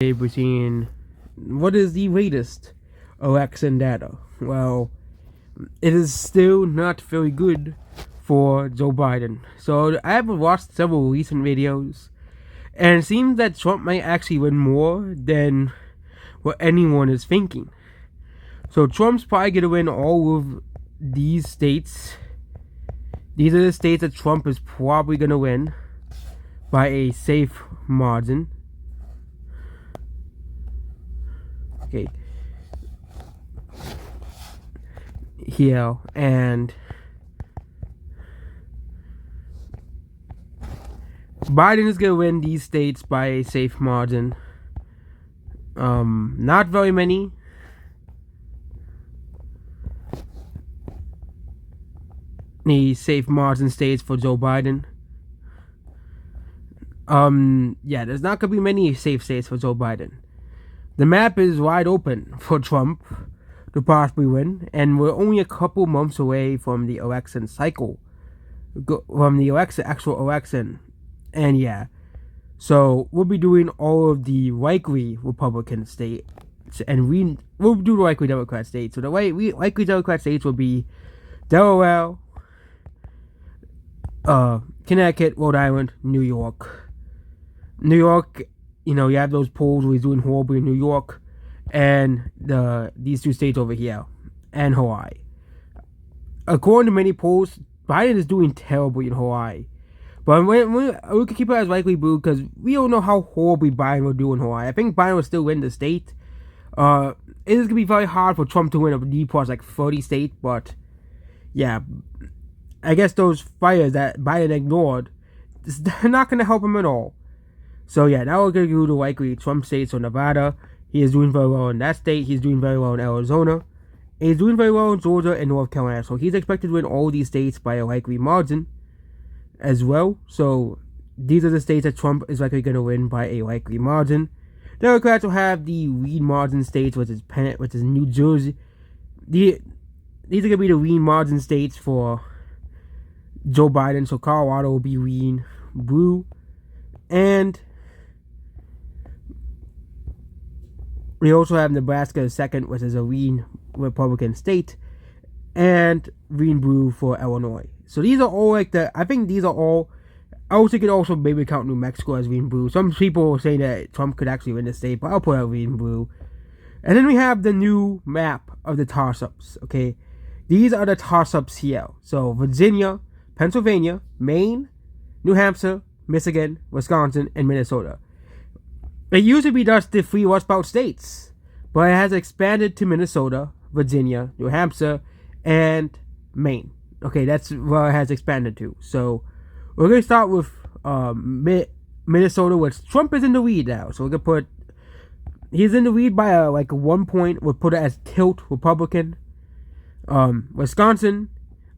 We're seeing what is the latest election data. Well, it is still not very good for Joe Biden. So I have watched several recent videos, and it seems that Trump might actually win more than what anyone is thinking. So Trump's probably gonna win all of these states. These are the states that Trump is probably gonna win by a safe margin. Okay. Here, and Biden is gonna win these states by a safe margin. Not very many. The safe margin states for Joe Biden. There's not gonna be many safe states for Joe Biden. The map is wide open for Trump to possibly win, and we're only a couple months away from the election cycle, from the actual election, and so we'll be doing all of the likely Republican states, and we'll do the likely Democrat states. So the likely Democrat states will be Delaware, Connecticut, Rhode Island, New York. New York, you have those polls where he's doing horribly in New York, and these two states over here, and Hawaii. According to many polls, Biden is doing terribly in Hawaii. But we can keep it as likely blue because we don't know how horribly Biden will do in Hawaii. I think Biden will still win the state. It is going to be very hard for Trump to win a D plus like 30 states, but I guess those fires that Biden ignored, they're not going to help him at all. So now we're going to do the likely Trump states. So Nevada, he is doing very well in that state. He's doing very well in Arizona. He's doing very well in Georgia and North Carolina. So he's expected to win all these states by a likely margin as well. So these are the states that Trump is likely going to win by a likely margin. Democrats will have the lean margin states, which is New Jersey. These are going to be the lean margin states for Joe Biden. So Colorado will be lean blue, and we also have Nebraska second, which is a lean Republican state, and green blue for Illinois. So these are all I think these are all. I also could also maybe count New Mexico as green blue. Some people are saying that Trump could actually win the state, but I'll put out green blue. And then we have the new map of the toss-ups. Okay, these are the toss-ups here. So Virginia, Pennsylvania, Maine, New Hampshire, Michigan, Wisconsin, and Minnesota. It used to be just the three Rust Belt states, but it has expanded to Minnesota, Virginia, New Hampshire, and Maine. Okay, that's where it has expanded to. So we're going to start with Minnesota, which Trump is in the lead now. So we're going to he's in the lead by a 1 point. We'll put it as tilt Republican. Wisconsin,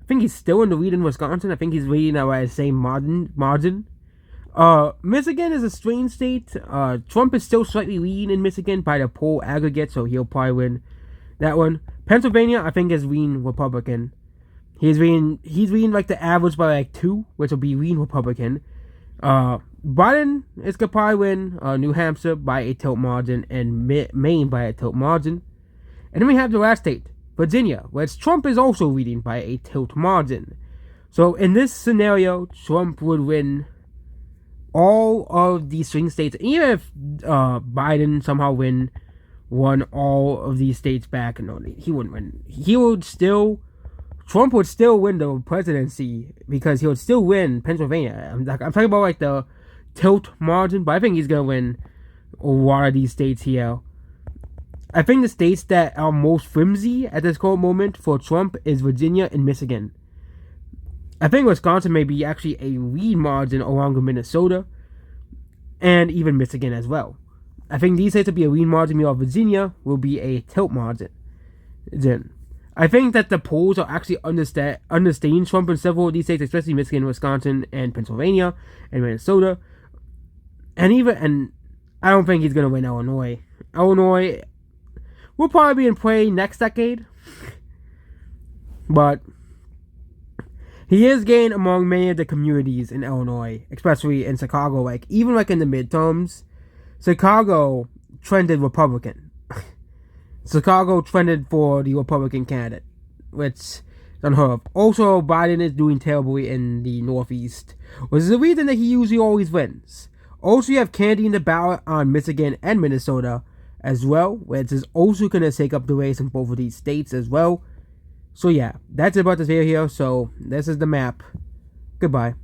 I think he's still in the lead in Wisconsin. I think he's leading now by the same margin. Michigan is a strange state. Trump is still slightly leading in Michigan by the poll aggregate, so he'll probably win that one. Pennsylvania, I think, is lean Republican. He's leading like the average by 2, which will be lean Republican. Biden is gonna probably win New Hampshire by a tilt margin and Maine by a tilt margin. And then we have the last state, Virginia, which Trump is also leading by a tilt margin. So in this scenario, Trump would win all of these swing states. Even if Biden somehow won all of these states back, no, he wouldn't win. Trump would still win the presidency because he would still win Pennsylvania. I'm talking about the tilt margin, but I think he's gonna win a lot of these states here. I think the states that are most flimsy at this current moment for Trump is Virginia and Michigan. I think Wisconsin may be actually a lead margin along with Minnesota and even Michigan as well. I think these states will be a lead margin, while Virginia will be a tilt margin. Then I think that the polls are actually understating Trump in several of these states, especially Michigan, Wisconsin, and Pennsylvania, and Minnesota. And I don't think he's going to win Illinois. Illinois will probably be in play next decade. But he is gained among many of the communities in Illinois, especially in Chicago. Even in the midterms, Chicago trended Republican. Chicago trended for the Republican candidate, which is unheard of. Also, Biden is doing terribly in the Northeast, which is the reason that he usually always wins. Also, you have Kennedy in the ballot on Michigan and Minnesota as well, which is also going to take up the race in both of these states as well. So yeah, that's about this video here. So this is the map. Goodbye.